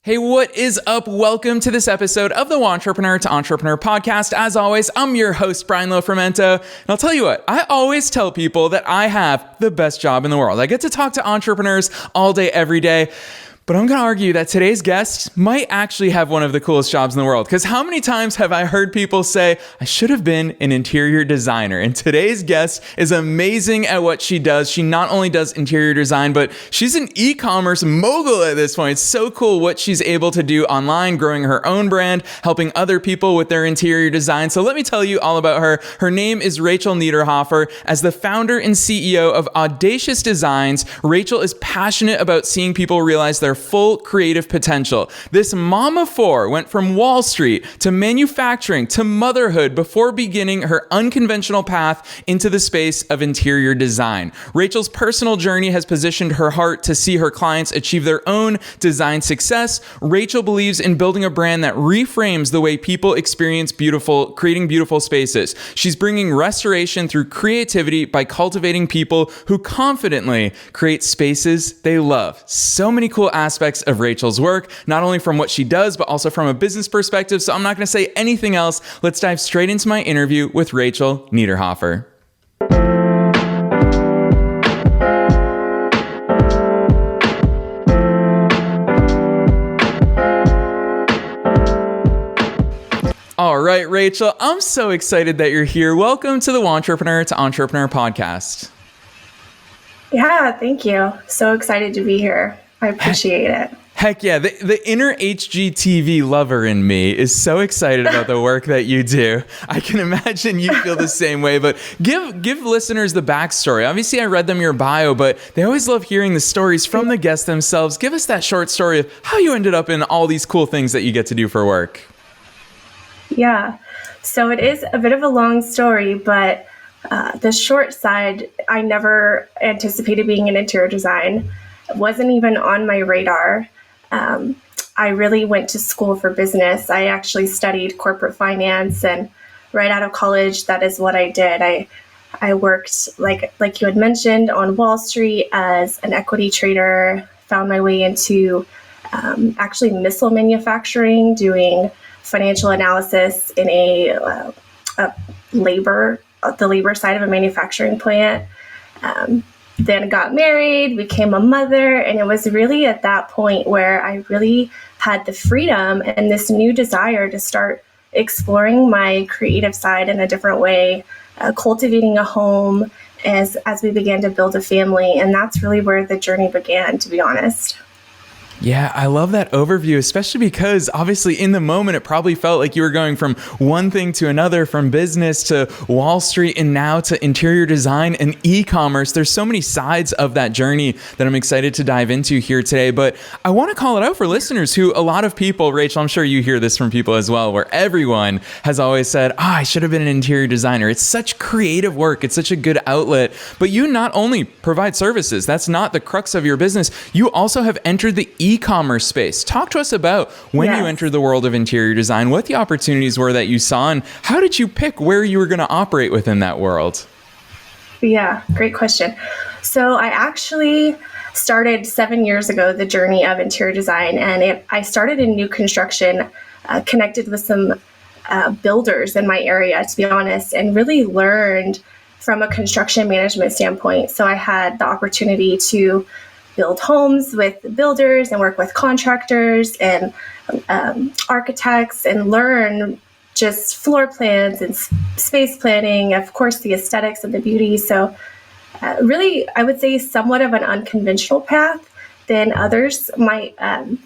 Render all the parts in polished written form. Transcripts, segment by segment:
Hey, what is up? Welcome to this episode of the Wantrepreneur to Entrepreneur podcast. As always, I'm your host, Brian Lofrumento. And I'll tell you what, I always tell people that I have the best job in the world. I get to talk to entrepreneurs all day, every day. But I'm going to argue that today's guest might actually have one of the coolest jobs in the world. Because how many times have I heard people say, I should have been an interior designer? And today's guest is amazing at what she does. She not only does interior design, but she's an e-commerce mogul at this point. It's so cool what she's able to do online, growing her own brand, helping other people with their interior design. So let me tell you all about her. Her name is Rachel Niederhofer. As the founder and CEO of Audacious Designs, Rachel is passionate about seeing people realize their full creative potential. This mom of four went from Wall Street to manufacturing to motherhood before beginning her unconventional path into the space of interior design. Rachel's personal journey has positioned her heart to see her clients achieve their own design success. Rachel believes in building a brand that reframes the way people experience creating beautiful spaces. She's bringing restoration through creativity by cultivating people who confidently create spaces they love. So many cool aspects of Rachel's work, not only from what she does, but also from a business perspective. So I'm not going to say anything else. Let's dive straight into my interview with Rachel Niederhofer. All right, Rachel, I'm so excited that you're here. Welcome to the Wantrepreneur to Entrepreneur podcast. Yeah, thank you. So excited to be here. I appreciate it. Heck yeah. The inner HGTV lover in me is so excited about the work that you do. I can imagine you feel the same way, but give listeners the backstory. Obviously, I read them your bio, but they always love hearing the stories from the guests themselves. Give us that short story of how you ended up in all these cool things that you get to do for work. Yeah. So it is a bit of a long story, but the short side, I never anticipated being in interior design. It wasn't even on my radar. I really went to school for business. I actually studied corporate finance, and right out of college, that is what I did. I worked, like you had mentioned, on Wall Street as an equity trader, found my way into actually missile manufacturing, doing financial analysis in the labor side of a manufacturing plant. Then got married, became a mother, and it was really at that point where I really had the freedom and this new desire to start exploring my creative side in a different way, cultivating a home as we began to build a family. And that's really where the journey began, to be honest. Yeah, I love that overview, especially because obviously in the moment, it probably felt like you were going from one thing to another, from business to Wall Street and now to interior design and e-commerce. There's so many sides of that journey that I'm excited to dive into here today. But I want to call it out for listeners who, a lot of people, Rachel, I'm sure you hear this from people as well, where everyone has always said, I should have been an interior designer. It's such creative work. It's such a good outlet. But you not only provide services, that's not the crux of your business. You also have entered the e-commerce space. Talk to us about when you entered the world of interior design, what the opportunities were that you saw, and how did you pick where you were going to operate within that world? Yeah, great question. So I actually started 7 years ago, the journey of interior design, and I started in new construction, connected with some builders in my area, to be honest, and really learned from a construction management standpoint. So I had the opportunity to build homes with builders and work with contractors and architects and learn just floor plans and space planning, of course, the aesthetics and the beauty. So really, I would say somewhat of an unconventional path than others might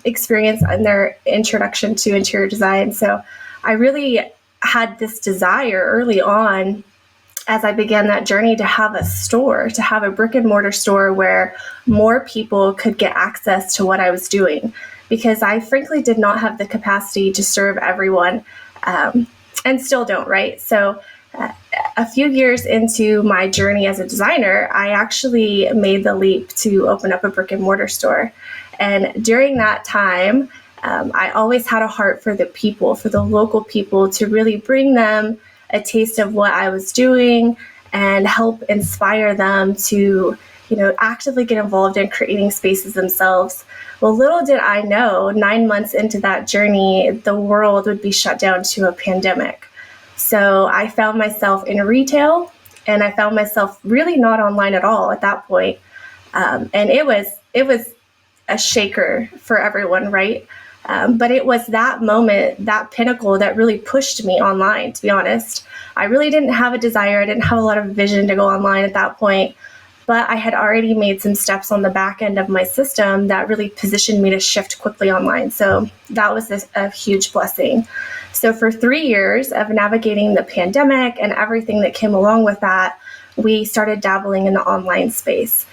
experience in their introduction to interior design. So I really had this desire early on, as I began that journey, to have a store, to have a brick and mortar store where more people could get access to what I was doing, because I frankly did not have the capacity to serve everyone, and still don't, right? So a few years into my journey as a designer, I actually made the leap to open up a brick and mortar store. And during that time, I always had a heart for the people, for the local people, to really bring them a taste of what I was doing and help inspire them to, actively get involved in creating spaces themselves. Well, little did I know, 9 months into that journey, the world would be shut down to a pandemic. So I found myself in retail, and I found myself really not online at all at that point. And it was a shaker for everyone, right? But it was that moment, that pinnacle, that really pushed me online, to be honest. I really didn't have a desire. I didn't have a lot of vision to go online at that point, but I had already made some steps on the back end of my system that really positioned me to shift quickly online. So that was a huge blessing. So for 3 years of navigating the pandemic and everything that came along with that, we started dabbling in the online space.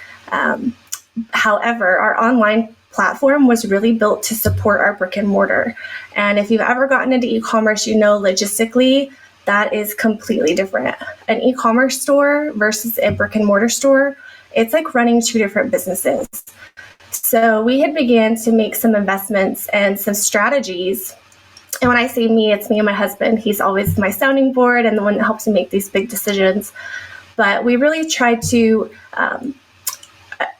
However, our online platform was really built to support our brick and mortar. And if you've ever gotten into e-commerce, you know logistically that is completely different. An e-commerce store versus a brick and mortar store, it's like running two different businesses. So we had began to make some investments and some strategies. And when I say me, it's me and my husband. He's always my sounding board and the one that helps me make these big decisions. But we really tried to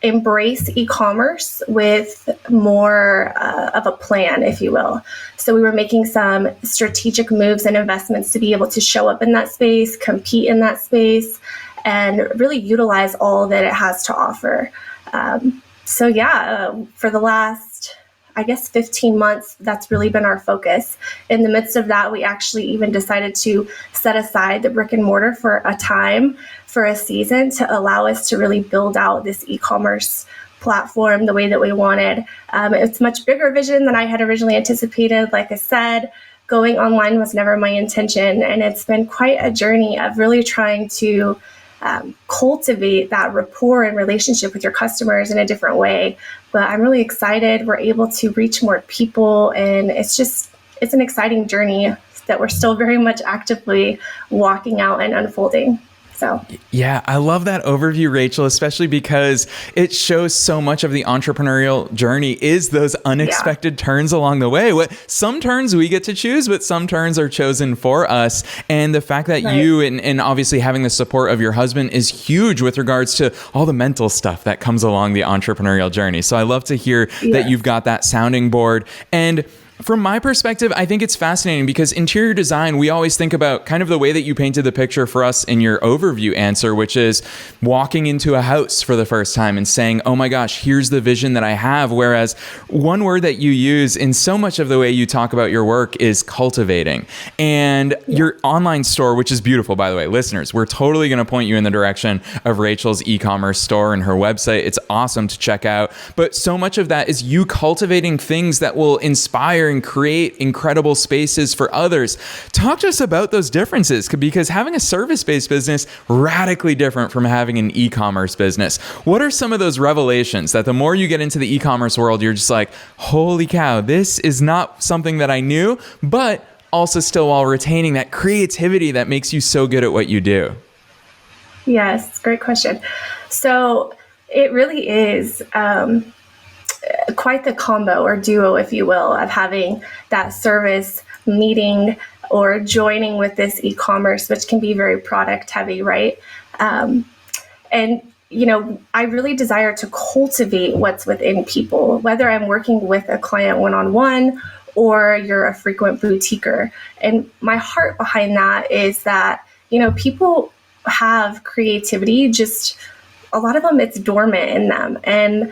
embrace e-commerce with more of a plan, if you will. So we were making some strategic moves and investments to be able to show up in that space, compete in that space, and really utilize all that it has to offer. For the last, 15 months, that's really been our focus. In the midst of that, we actually even decided to set aside the brick and mortar for a time, for a season, to allow us to really build out this e-commerce platform the way that we wanted. It's a much bigger vision than I had originally anticipated. Like I said, going online was never my intention, and it's been quite a journey of really trying to cultivate that rapport and relationship with your customers in a different way. But I'm really excited. We're able to reach more people, and it's an exciting journey that we're still very much actively walking out and unfolding. So, yeah, I love that overview, Rachel, especially because it shows so much of the entrepreneurial journey is those unexpected turns along the way. Some turns we get to choose, but some turns are chosen for us. And the fact that you and obviously having the support of your husband is huge with regards to all the mental stuff that comes along the entrepreneurial journey. So I love to hear that you've got that sounding board. And from my perspective, I think it's fascinating because interior design, we always think about kind of the way that you painted the picture for us in your overview answer, which is walking into a house for the first time and saying, oh my gosh, here's the vision that I have. Whereas one word that you use in so much of the way you talk about your work is cultivating. And your online store, which is beautiful, by the way, listeners, we're totally going to point you in the direction of Rachel's e-commerce store and her website. It's awesome to check out. But so much of that is you cultivating things that will inspire and create incredible spaces for others. Talk to us about those differences, because having a service-based business radically different from having an e-commerce business. What are some of those revelations that the more you get into the e-commerce world, you're just like, holy cow, this is not something that I knew, but also still while retaining that creativity that makes you so good at what you do? Yes, great question. So it really is quite the combo or duo, if you will, of having that service meeting or joining with this e-commerce, which can be very product heavy, right? And I really desire to cultivate what's within people, whether I'm working with a client one-on-one or you're a frequent boutiquer. And my heart behind that is that, people have creativity, just a lot of them, it's dormant in them. And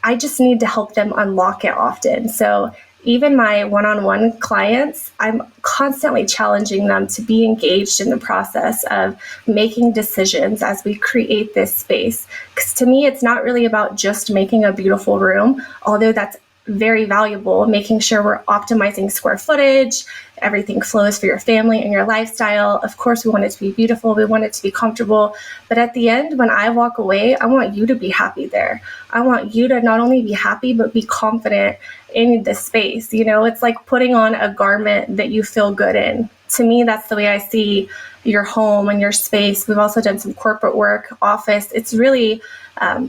I just need to help them unlock it often. So even my one-on-one clients, I'm constantly challenging them to be engaged in the process of making decisions as we create this space. Because to me, it's not really about just making a beautiful room, although that's very valuable, making sure we're optimizing square footage, everything flows for your family and your lifestyle. Of course, we want it to be beautiful. We want it to be comfortable. But at the end, when I walk away, I want you to be happy there. I want you to not only be happy, but be confident in the space. It's like putting on a garment that you feel good in. To me, that's the way I see your home and your space. We've also done some corporate work, office. It's really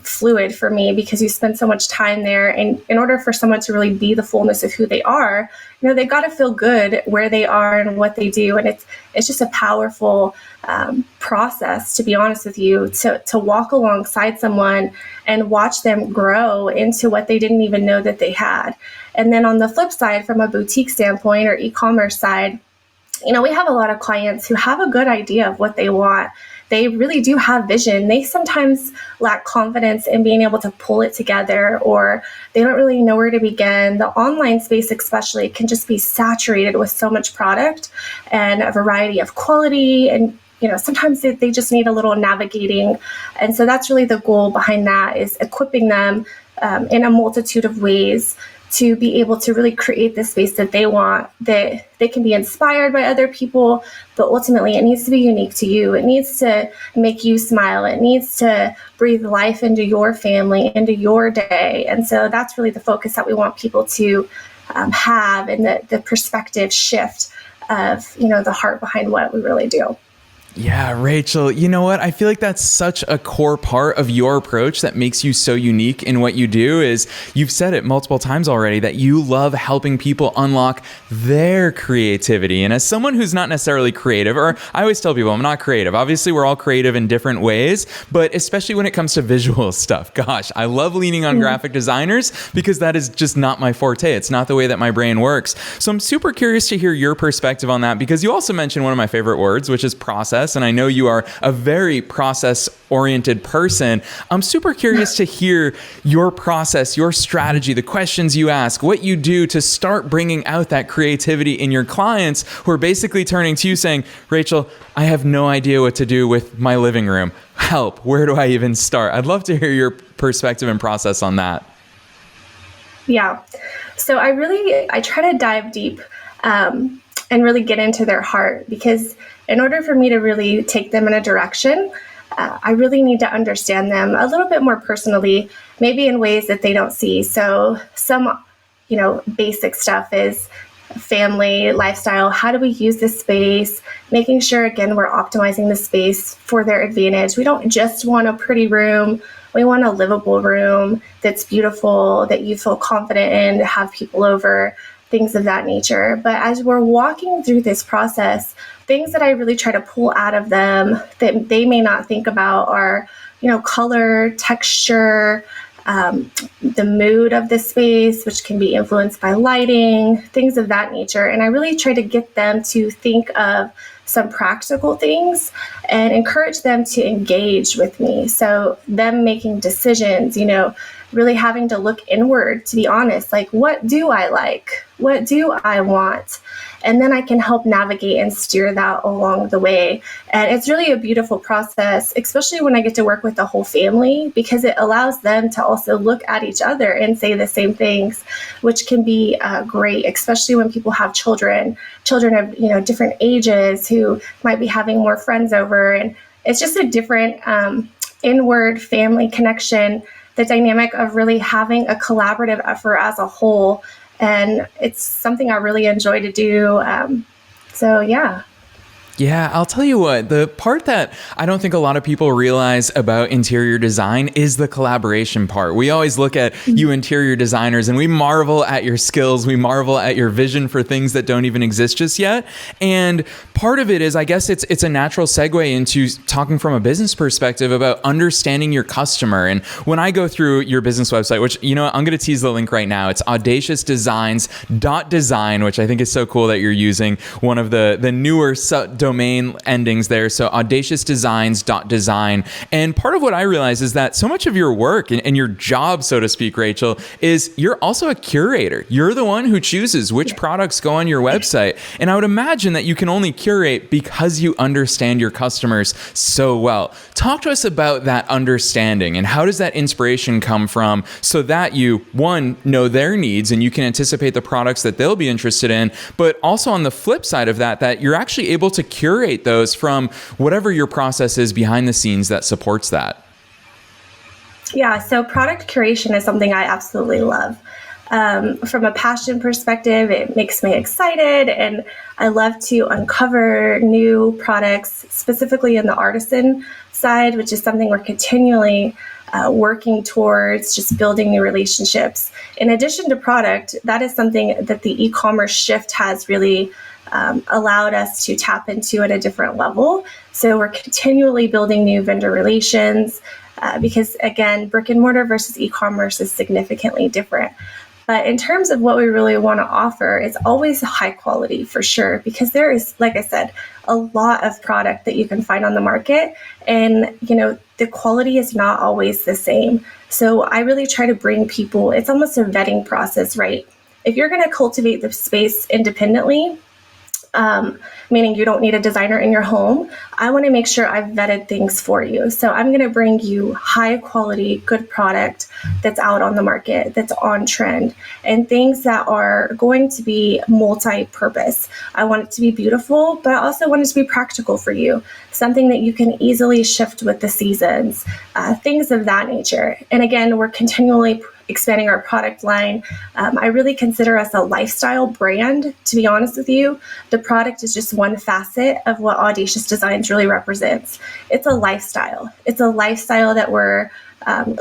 fluid for me, because you spend so much time there. And in order for someone to really be the fullness of who they are, they've got to feel good where they are and what they do. And it's just a powerful process, to be honest with you, to walk alongside someone and watch them grow into what they didn't even know that they had. And then on the flip side, from a boutique standpoint or e-commerce side, we have a lot of clients who have a good idea of what they want. They really do have vision. They sometimes lack confidence in being able to pull it together, or they don't really know where to begin. The online space especially can just be saturated with so much product and a variety of quality, and sometimes they just need a little navigating. And so that's really the goal behind that, is equipping them in a multitude of ways to be able to really create the space that they want, that they can be inspired by other people, but ultimately it needs to be unique to you. It needs to make you smile. It needs to breathe life into your family, into your day. And so that's really the focus that we want people to have, and the perspective shift of, the heart behind what we really do. Yeah, Rachel, you know what? I feel like that's such a core part of your approach that makes you so unique in what you do. Is you've said it multiple times already that you love helping people unlock their creativity. And as someone who's not necessarily creative, or I always tell people I'm not creative. Obviously, we're all creative in different ways, but especially when it comes to visual stuff. Gosh, I love leaning on graphic designers because that is just not my forte. It's not the way that my brain works. So I'm super curious to hear your perspective on that, because you also mentioned one of my favorite words, which is process. And I know you are a very process-oriented person. I'm super curious to hear your process, your strategy, the questions you ask, what you do to start bringing out that creativity in your clients who are basically turning to you saying, Rachel, I have no idea what to do with my living room. Help. Where do I even start? I'd love to hear your perspective and process on that. Yeah. So I try to dive deep and really get into their heart, because in order for me to really take them in a direction, I really need to understand them a little bit more personally, maybe in ways that they don't see. So some, basic stuff is family, lifestyle. How do we use this space? Making sure, again, we're optimizing the space for their advantage. We don't just want a pretty room. We want a livable room that's beautiful, that you feel confident in to have people over, things of that nature. But as we're walking through this process, things that I really try to pull out of them that they may not think about are, color, texture, the mood of the space, which can be influenced by lighting, things of that nature. And I really try to get them to think of some practical things and encourage them to engage with me. So them making decisions, really having to look inward, to be honest, like, what do I like? What do I want? And then I can help navigate and steer that along the way. And it's really a beautiful process, especially when I get to work with the whole family, because it allows them to also look at each other and say the same things, which can be great, especially when people have children of, different ages who might be having more friends over. And it's just a different inward family connection, the dynamic of really having a collaborative effort as a whole. And it's something I really enjoy to do. So, yeah. Yeah, I'll tell you what, the part that I don't think a lot of people realize about interior design is the collaboration part. We always look at you interior designers and we marvel at your skills. We marvel at your vision for things that don't even exist just yet. And part of it is, I guess it's a natural segue into talking from a business perspective about understanding your customer. And when I go through your business website, which, I'm going to tease the link right now. It's audaciousdesigns.design, which I think is so cool that you're using one of the newer domain endings there. So audaciousdesigns.design. And part of what I realize is that so much of your work and your job, so to speak, Rachel, is you're also a curator. You're the one who chooses which products go on your website. And I would imagine that you can only curate because you understand your customers so well. Talk to us about that understanding and how does that inspiration come from, so that you, one, know their needs and you can anticipate the products that they'll be interested in, but also on the flip side of that you're actually able to curate those from whatever your process is behind the scenes that supports that. Yeah, so product curation is something I absolutely love. From a passion perspective, it makes me excited, and I love to uncover new products, specifically in the artisan side, which is something we're continually working towards, just building new relationships. In addition to product, that is something that the e-commerce shift has really allowed us to tap into at a different level. So we're continually building new vendor relations because, again, brick and mortar versus e-commerce is significantly different. But in terms of what we really want to offer, it's always high quality for sure, because there is, like I said, a lot of product that you can find on the market, and the quality is not always the same. So I really try to bring people, it's almost a vetting process, right? If you're going to cultivate the space independently, meaning you don't need a designer in your home, I want to make sure I've vetted things for you. So I'm going to bring you high quality, good product that's out on the market, that's on trend, and things that are going to be multi-purpose. I want it to be beautiful, but I also want it to be practical for you, something that you can easily shift with the seasons, things of that nature. And again, we're continually expanding our product line. I really consider us a lifestyle brand, to be honest with you. The product is just one facet of what Audacious Designs really represents. It's a lifestyle. It's a lifestyle that we're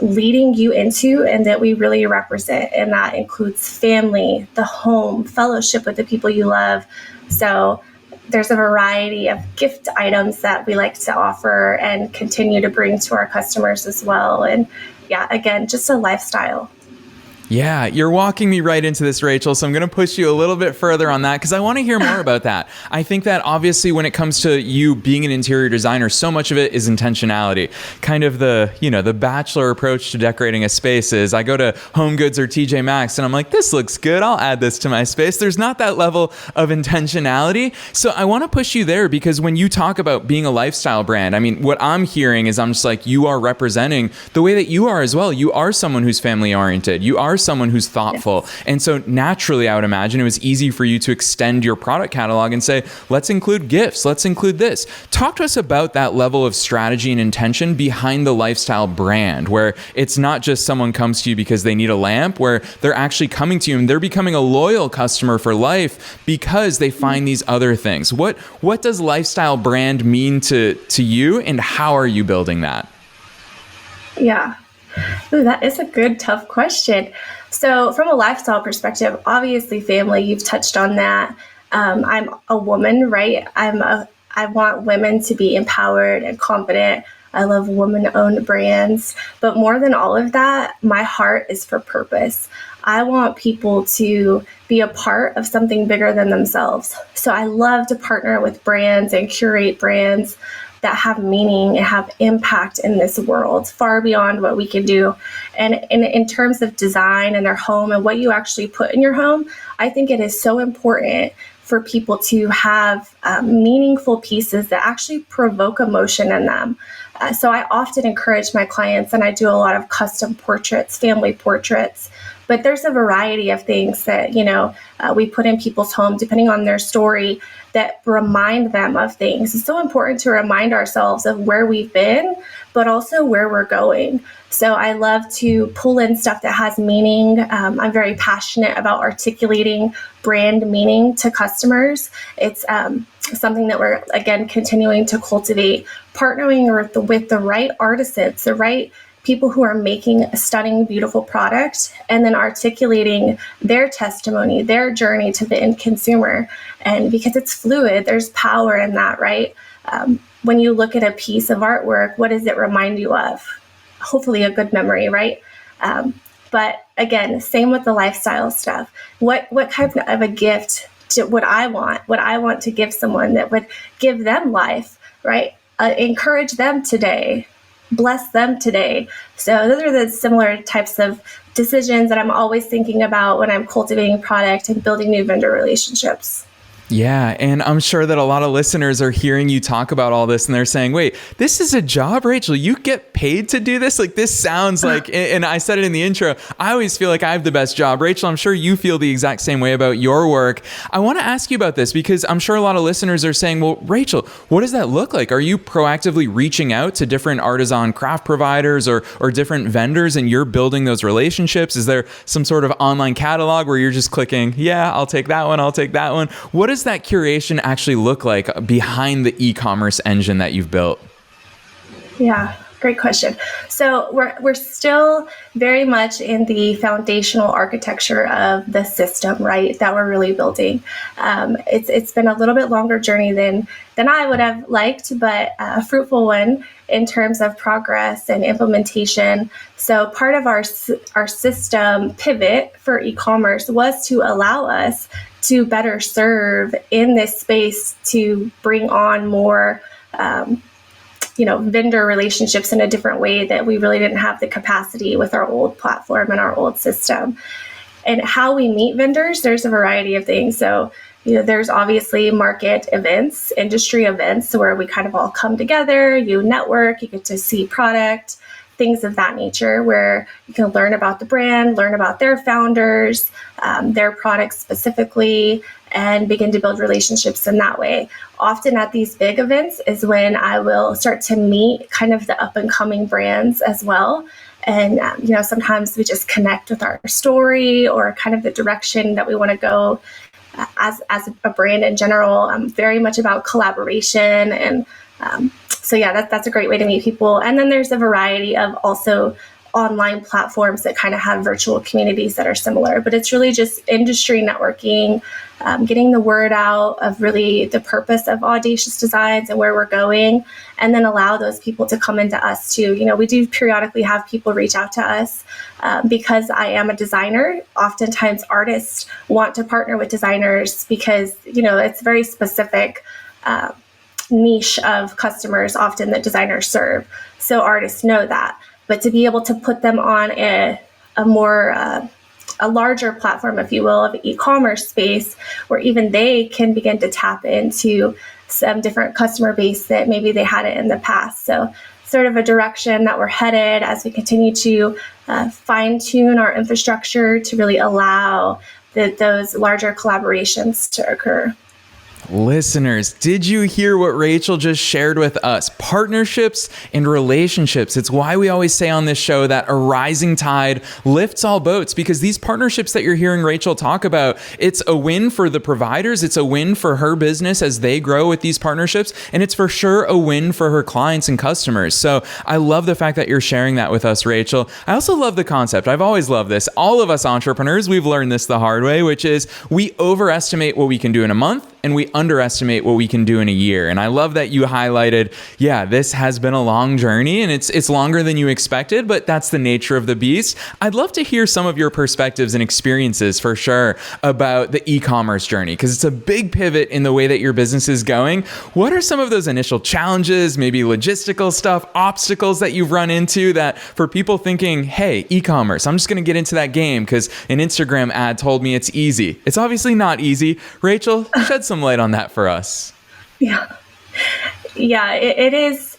leading you into and that we really represent. And that includes family, the home, fellowship with the people you love. So there's a variety of gift items that we like to offer and continue to bring to our customers as well. And yeah, again, just a lifestyle. Yeah, you're walking me right into this, Rachel, so I'm going to push you a little bit further on that because I want to hear more about that. I think that obviously when it comes to you being an interior designer, so much of it is intentionality. Kind of the bachelor approach to decorating a space is I go to Home Goods or TJ Maxx and I'm like, this looks good, I'll add this to my space. There's not that level of intentionality. So I want to push you there because when you talk about being a lifestyle brand, I mean, what I'm hearing is I'm just like, you are representing the way that you are as well. You are someone who's family oriented. You are someone who's thoughtful. Yes. And so naturally, I would imagine it was easy for you to extend your product catalog and say, let's include gifts, let's include this. Talk to us about that level of strategy and intention behind the lifestyle brand, where it's not just someone comes to you because they need a lamp, where they're actually coming to you and they're becoming a loyal customer for life because they find these other things. What does lifestyle brand mean to you, and how are you building that? Yeah. Ooh, that is a good, tough question. So from a lifestyle perspective, obviously family, you've touched on that. I'm a woman, right? I want women to be empowered and confident. I love woman-owned brands. But more than all of that, my heart is for purpose. I want people to be a part of something bigger than themselves. So I love to partner with brands and curate brands that have meaning and have impact in this world, far beyond what we can do. And in terms of design and their home and what you actually put in your home, I think it is so important for people to have meaningful pieces that actually provoke emotion in them. So I often encourage my clients, and I do a lot of custom portraits, family portraits, but there's a variety of things that, we put in people's home, depending on their story, that remind them of things. It's so important to remind ourselves of where we've been, but also where we're going. So I love to pull in stuff that has meaning. I'm very passionate about articulating brand meaning to customers. It's something that we're, again, continuing to cultivate, partnering with the right artisans, the right people who are making a stunning, beautiful product, and then articulating their testimony, their journey to the end consumer. And because it's fluid, there's power in that, right? When you look at a piece of artwork, what does it remind you of? Hopefully a good memory, right? But again, same with the lifestyle stuff. What kind of a gift would I want to give someone that would give them life, right? Encourage them today. Bless them today. So those are the similar types of decisions that I'm always thinking about when I'm cultivating product and building new vendor relationships. Yeah, and I'm sure that a lot of listeners are hearing you talk about all this and they're saying, wait, this is a job, Rachel? You get paid to do this? Like, this sounds like, and I said it in the intro, I always feel like I have the best job. Rachel, I'm sure you feel the exact same way about your work. I want to ask you about this because I'm sure a lot of listeners are saying, well, Rachel, what does that look like? Are you proactively reaching out to different artisan craft providers or different vendors, and you're building those relationships? Is there some sort of online catalog where you're just clicking, yeah, I'll take that one, I'll take that one? What does that curation actually look like behind the e-commerce engine that you've built? Yeah, great question. So we're still very much in the foundational architecture of the system, right, that we're really building. It's been a little bit longer journey than I would have liked, but a fruitful one in terms of progress and implementation. So part of our system pivot for e-commerce was to allow us to better serve in this space, to bring on more vendor relationships in a different way that we really didn't have the capacity with our old platform and our old system. And how we meet vendors, there's a variety of things. So, there's obviously market events, industry events, where we kind of all come together, you network, you get to see product, things of that nature, where you can learn about the brand, learn about their founders, their products specifically, and begin to build relationships in that way. Often at these big events is when I will start to meet kind of the up and coming brands as well. And, sometimes we just connect with our story or kind of the direction that we want to go as a brand in general. Very much about collaboration. And so, yeah, that's a great way to meet people. And then there's a variety of also online platforms that kind of have virtual communities that are similar, but it's really just industry networking, getting the word out of really the purpose of Audacious Designs and where we're going, and then allow those people to come into us too. We do periodically have people reach out to us because I am a designer. Oftentimes artists want to partner with designers because, it's very specific niche of customers often that designers serve. So artists know that. But to be able to put them on a larger platform, if you will, of e-commerce space, where even they can begin to tap into some different customer base that maybe they hadn't in the past. So sort of a direction that we're headed as we continue to fine tune our infrastructure to really allow those larger collaborations to occur. Listeners, did you hear what Rachel just shared with us? Partnerships and relationships. It's why we always say on this show that a rising tide lifts all boats, because these partnerships that you're hearing Rachel talk about, it's a win for the providers. It's a win for her business as they grow with these partnerships. And it's for sure a win for her clients and customers. So I love the fact that you're sharing that with us, Rachel. I also love the concept. I've always loved this. All of us entrepreneurs, we've learned this the hard way, which is we overestimate what we can do in a month and we underestimate what we can do in a year. And I love that you highlighted, yeah, this has been a long journey and it's longer than you expected, but that's the nature of the beast. I'd love to hear some of your perspectives and experiences for sure about the e-commerce journey, because it's a big pivot in the way that your business is going. What are some of those initial challenges, maybe logistical stuff, obstacles that you've run into that for people thinking, hey, e-commerce, I'm just going to get into that game because an Instagram ad told me it's easy. It's obviously not easy. Rachel, shed some light on that for us. Yeah, it is,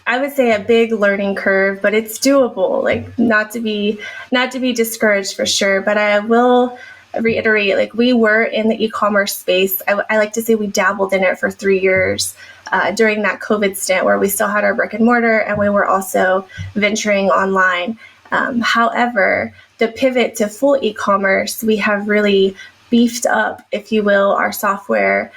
I would say, a big learning curve, but it's doable. Like, not to be discouraged for sure, but I will reiterate, like, we were in the e-commerce space. I like to say we dabbled in it for 3 years during that COVID stint where we still had our brick and mortar and we were also venturing online. However, the pivot to full e-commerce, we have really beefed up, if you will, our software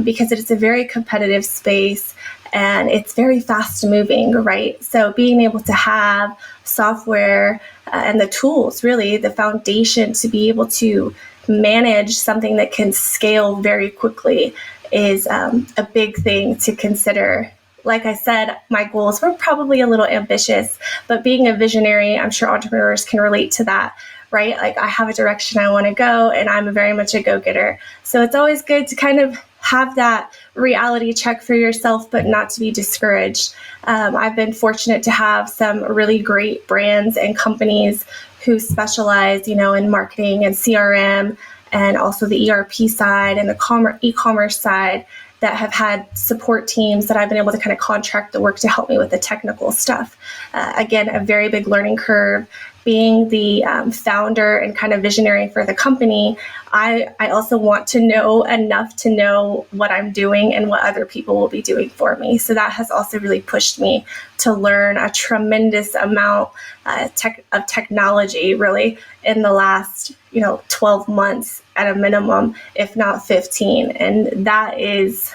because it's a very competitive space and it's very fast moving, right? So being able to have software and the tools, really the foundation to be able to manage something that can scale very quickly is a big thing to consider. Like I said, my goals were probably a little ambitious, but being a visionary, I'm sure entrepreneurs can relate to that, right? Like, I have a direction I want to go and I'm very much a go-getter. So it's always good to kind of have that reality check for yourself, but not to be discouraged. I've been fortunate to have some really great brands and companies who specialize, in marketing and CRM and also the ERP side and the e-commerce side. that have had support teams that I've been able to kind of contract the work to help me with the technical stuff. Again, a very big learning curve. Being the founder and kind of visionary for the company, I also want to know enough to know what I'm doing and what other people will be doing for me. So that has also really pushed me to learn a tremendous amount of technology, really, in the last 12 months at a minimum, if not 15. And that is,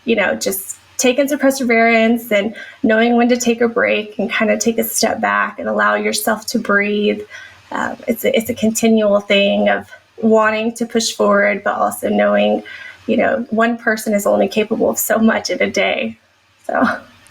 just taking some perseverance and knowing when to take a break and kind of take a step back and allow yourself to breathe. It's a continual thing of wanting to push forward, but also knowing, one person is only capable of so much in a day. So.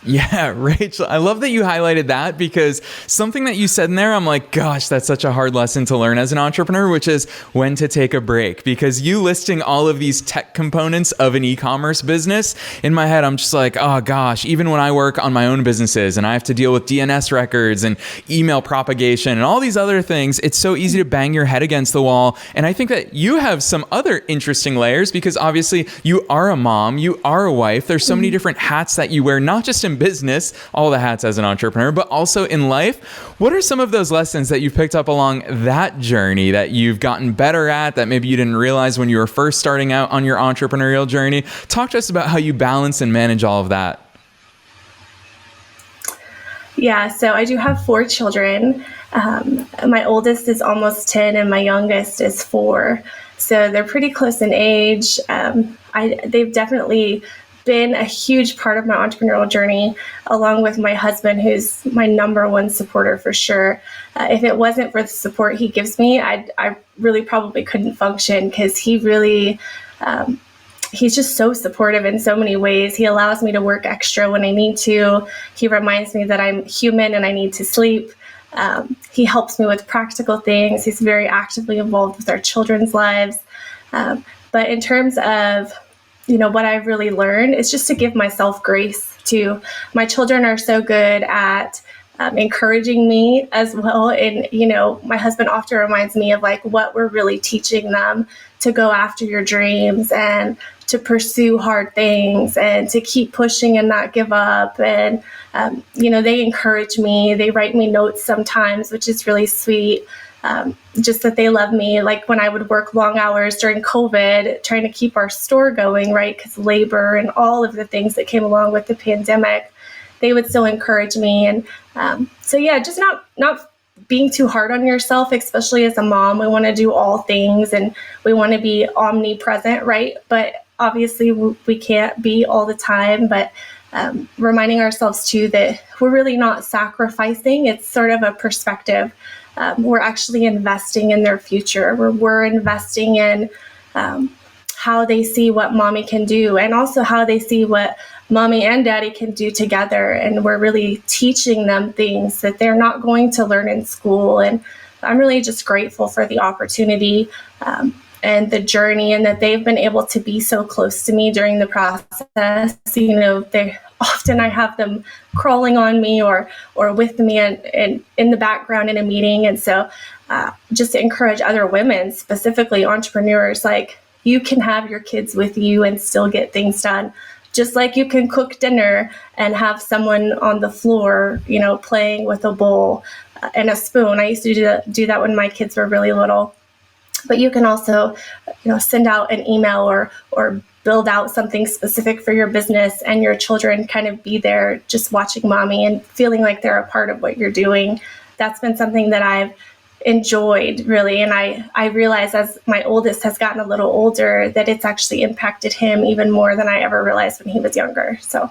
Yeah, Rachel, I love that you highlighted that, because something that you said in there, I'm like, gosh, that's such a hard lesson to learn as an entrepreneur, which is when to take a break. Because you listing all of these tech components of an e-commerce business, in my head, I'm just like, oh gosh, even when I work on my own businesses and I have to deal with DNS records and email propagation and all these other things, it's so easy to bang your head against the wall. And I think that you have some other interesting layers, because obviously you are a mom, you are a wife. There's so many different hats that you wear, not just in business, all the hats as an entrepreneur, but also in life. What are some of those lessons that you've picked up along that journey that you've gotten better at, that maybe you didn't realize when you were first starting out on your entrepreneurial journey? Talk to us about how you balance and manage all of that. Yeah, so I do have 4 children. My oldest is almost 10 and my youngest is 4. So they're pretty close in age. They've definitely been a huge part of my entrepreneurial journey, along with my husband, who's my number one supporter for sure. If it wasn't for the support he gives me, I really probably couldn't function, because he really, he's just so supportive in so many ways. He allows me to work extra when I need to. He reminds me that I'm human and I need to sleep. He helps me with practical things. He's very actively involved with our children's lives. But in terms of what I've really learned is just to give myself grace too. My children are so good at encouraging me as well. And, my husband often reminds me of what we're really teaching them, to go after your dreams and to pursue hard things and to keep pushing and not give up. And, they encourage me. They write me notes sometimes, which is really sweet. Just that they love me. Like when I would work long hours during COVID, trying to keep our store going, right? Because labor and all of the things that came along with the pandemic, they would still encourage me. And just not being too hard on yourself, especially as a mom. We want to do all things and we want to be omnipresent, right? But obviously we can't be all the time, but reminding ourselves too that we're really not sacrificing. It's sort of a perspective. We're actually investing in their future. We're investing in how they see what mommy can do, and also how they see what mommy and daddy can do together. And we're really teaching them things that they're not going to learn in school. And I'm really just grateful for the opportunity and the journey, and that they've been able to be so close to me during the process. I have them crawling on me or with me and in the background in a meeting. And so just to encourage other women, specifically entrepreneurs, you can have your kids with you and still get things done. Just like you can cook dinner and have someone on the floor, playing with a bowl and a spoon. I used to do that when my kids were really little. But you can also, send out an email or build out something specific for your business, and your children kind of be there just watching mommy and feeling like they're a part of what you're doing. That's been something that I've enjoyed, really. And I realize as my oldest has gotten a little older that it's actually impacted him even more than I ever realized when he was younger. So.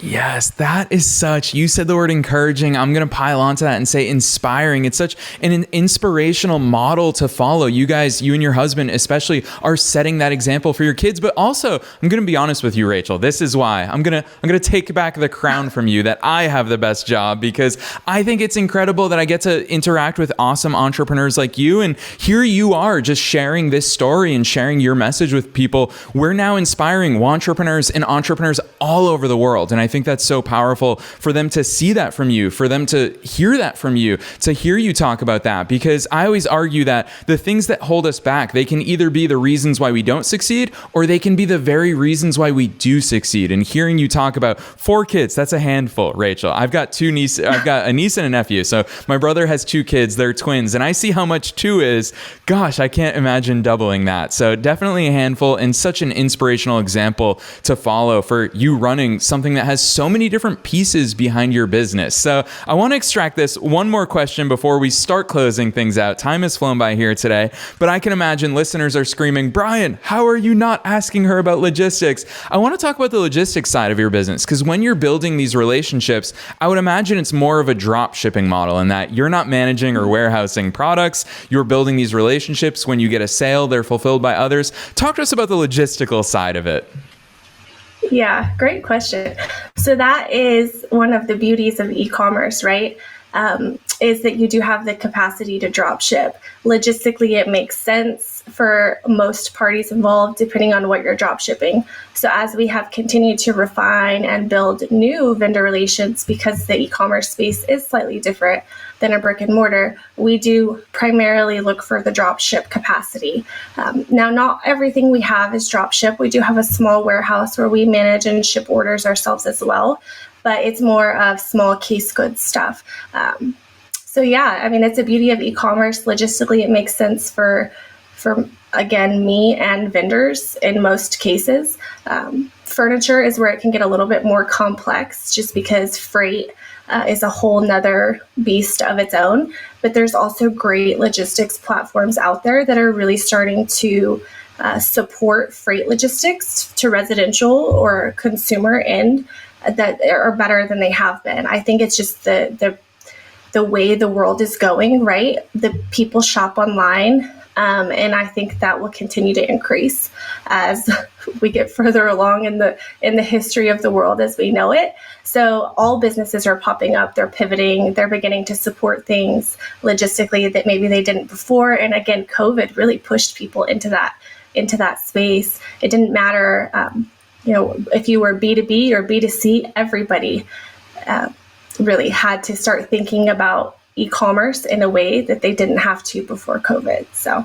Yes, that is such, you said the word encouraging. I'm going to pile onto that and say inspiring. It's such an inspirational model to follow. You guys, you and your husband especially, are setting that example for your kids. But also, I'm going to be honest with you, Rachel. This is why I'm going to take back the crown from you that I have the best job, because I think it's incredible that I get to interact with awesome entrepreneurs like you. And here you are just sharing this story and sharing your message with people. We're now inspiring wantrepreneurs and entrepreneurs all over the world. And I I think that's so powerful for them to see that from you, for them to hear that from you, to hear you talk about that. Because I always argue that the things that hold us back, they can either be the reasons why we don't succeed, or they can be the very reasons why we do succeed. And hearing you talk about 4 kids, that's a handful, Rachel. I've got a niece and a nephew. So my brother has 2 kids, they're twins, and I see how much 2 is. Gosh, I can't imagine doubling that. So definitely a handful, and such an inspirational example to follow for you running something that has so many different pieces behind your business. So I want to extract this one more question before we start closing things out. Time has flown by here today, but I can imagine listeners are screaming, Brian, how are you not asking her about logistics? I want to talk about the logistics side of your business, because when you're building these relationships, I would imagine it's more of a drop shipping model in that you're not managing or warehousing products. You're building these relationships. When you get a sale, they're fulfilled by others. Talk to us about the logistical side of it. Yeah, great question. So that is one of the beauties of e-commerce, right? Is that you do have the capacity to drop ship. Logistically, it makes sense for most parties involved, depending on what you're drop shipping. So as we have continued to refine and build new vendor relations, because the e-commerce space is slightly different than a brick and mortar, we do primarily look for the drop ship capacity. Now, not everything we have is drop ship. We do have a small warehouse where we manage and ship orders ourselves as well, but it's more of small case goods stuff. So yeah, I mean, it's a beauty of e-commerce. Logistically, it makes sense for again, me and vendors in most cases. Furniture is where it can get a little bit more complex, just because freight is a whole nother beast of its own. But there's also great logistics platforms out there that are really starting to support freight logistics to residential or consumer end that are better than they have been. I think it's just the way the world is going, right? The people shop online. And I think that will continue to increase as we get further along in the history of the world as we know it. So all businesses are popping up, they're pivoting, they're beginning to support things logistically that maybe they didn't before. And again, COVID really pushed people into that space. It didn't matter, if you were B2B or B2C, everybody really had to start thinking about e-commerce in a way that they didn't have to before COVID. So.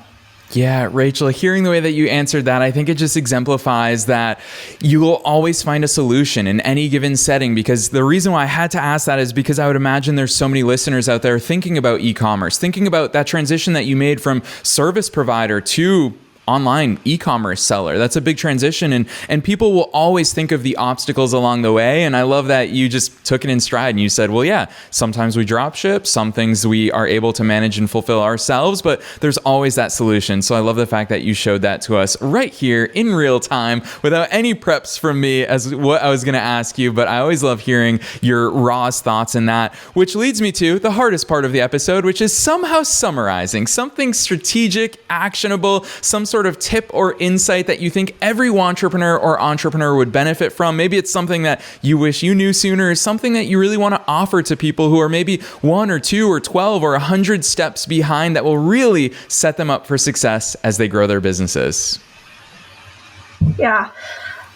Yeah, Rachel, hearing the way that you answered that, I think it just exemplifies that you will always find a solution in any given setting. Because the reason why I had to ask that is because I would imagine there's so many listeners out there thinking about e-commerce, thinking about that transition that you made from service provider to online e-commerce seller. That's a big transition, and people will always think of the obstacles along the way. And I love that you just took it in stride and you said, well, yeah, sometimes we drop ship, some things we are able to manage and fulfill ourselves, but there's always that solution. So I love the fact that you showed that to us right here in real time without any preps from me as what I was going to ask you. But I always love hearing your rawest thoughts in that, which leads me to the hardest part of the episode, which is somehow summarizing something strategic, actionable, some sort of tip or insight that you think every wantrepreneur or entrepreneur would benefit from. Maybe it's something that you wish you knew sooner, or something that you really want to offer to people who are maybe 1 or 2 or 12 or 100 steps behind that will really set them up for success as they grow their businesses. Yeah.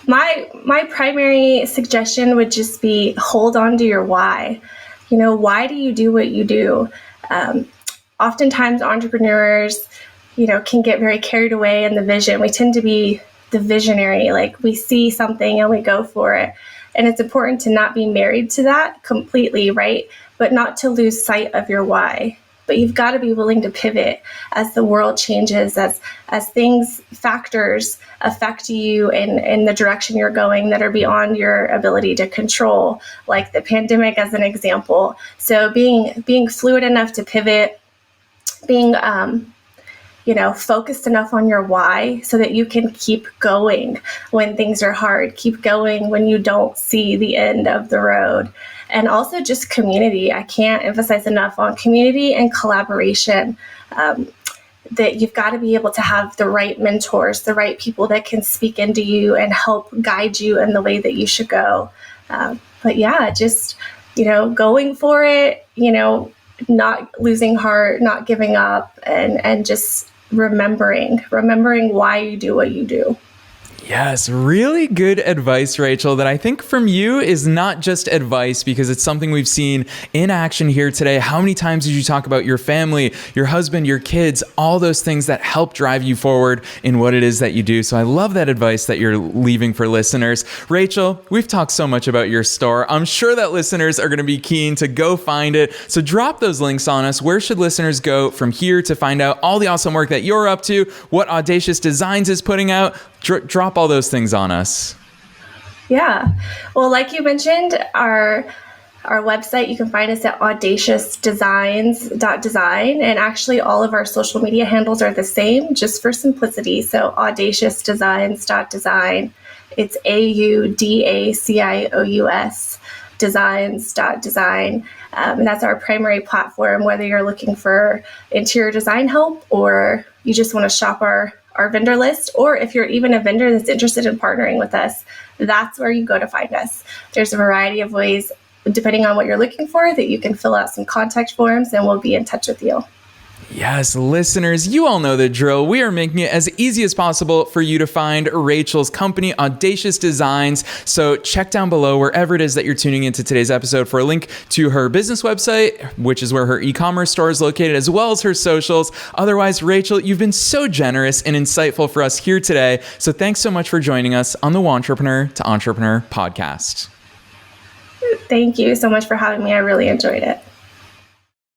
My primary suggestion would just be hold on to your why. Why do you do what you do? Oftentimes entrepreneurs can get very carried away in the vision. We tend to be the visionary, like we see something and we go for it. And it's important to not be married to that completely, right? But not to lose sight of your why. But you've got to be willing to pivot as the world changes, as factors affect you in the direction you're going that are beyond your ability to control, like the pandemic as an example. So being fluid enough to pivot, being focused enough on your why so that you can keep going when things are hard, keep going when you don't see the end of the road. And also just community. I can't emphasize enough on community and collaboration, that you've got to be able to have the right mentors, the right people that can speak into you and help guide you in the way that you should go. But yeah, just, going for it, not losing heart, not giving up, and just remembering why you do what you do. Yes, really good advice, Rachel, that I think from you is not just advice because it's something we've seen in action here today. How many times did you talk about your family, your husband, your kids, all those things that help drive you forward in what it is that you do? So I love that advice that you're leaving for listeners. Rachel, we've talked so much about your store. I'm sure that listeners are going to be keen to go find it. So drop those links on us. Where should listeners go from here to find out all the awesome work that you're up to, what Audacious Designs is putting out? Drop all those things on us. Yeah. Well, like you mentioned, our website, you can find us at audaciousdesigns.design. And actually, all of our social media handles are the same, just for simplicity. So audaciousdesigns.design. It's AUDACIOUS designs.design. And that's our primary platform, whether you're looking for interior design help or you just want to shop our vendor list, or if you're even a vendor that's interested in partnering with us, that's where you go to find us. There's a variety of ways, depending on what you're looking for, that you can fill out some contact forms and we'll be in touch with you. Yes, listeners, you all know the drill. We are making it as easy as possible for you to find Rachel's company, Audacious Designs. So check down below wherever it is that you're tuning into today's episode for a link to her business website, which is where her e-commerce store is located, as well as her socials. Otherwise, Rachel, you've been so generous and insightful for us here today. So thanks so much for joining us on the Wantrepreneur to Entrepreneur podcast. Thank you so much for having me. I really enjoyed it.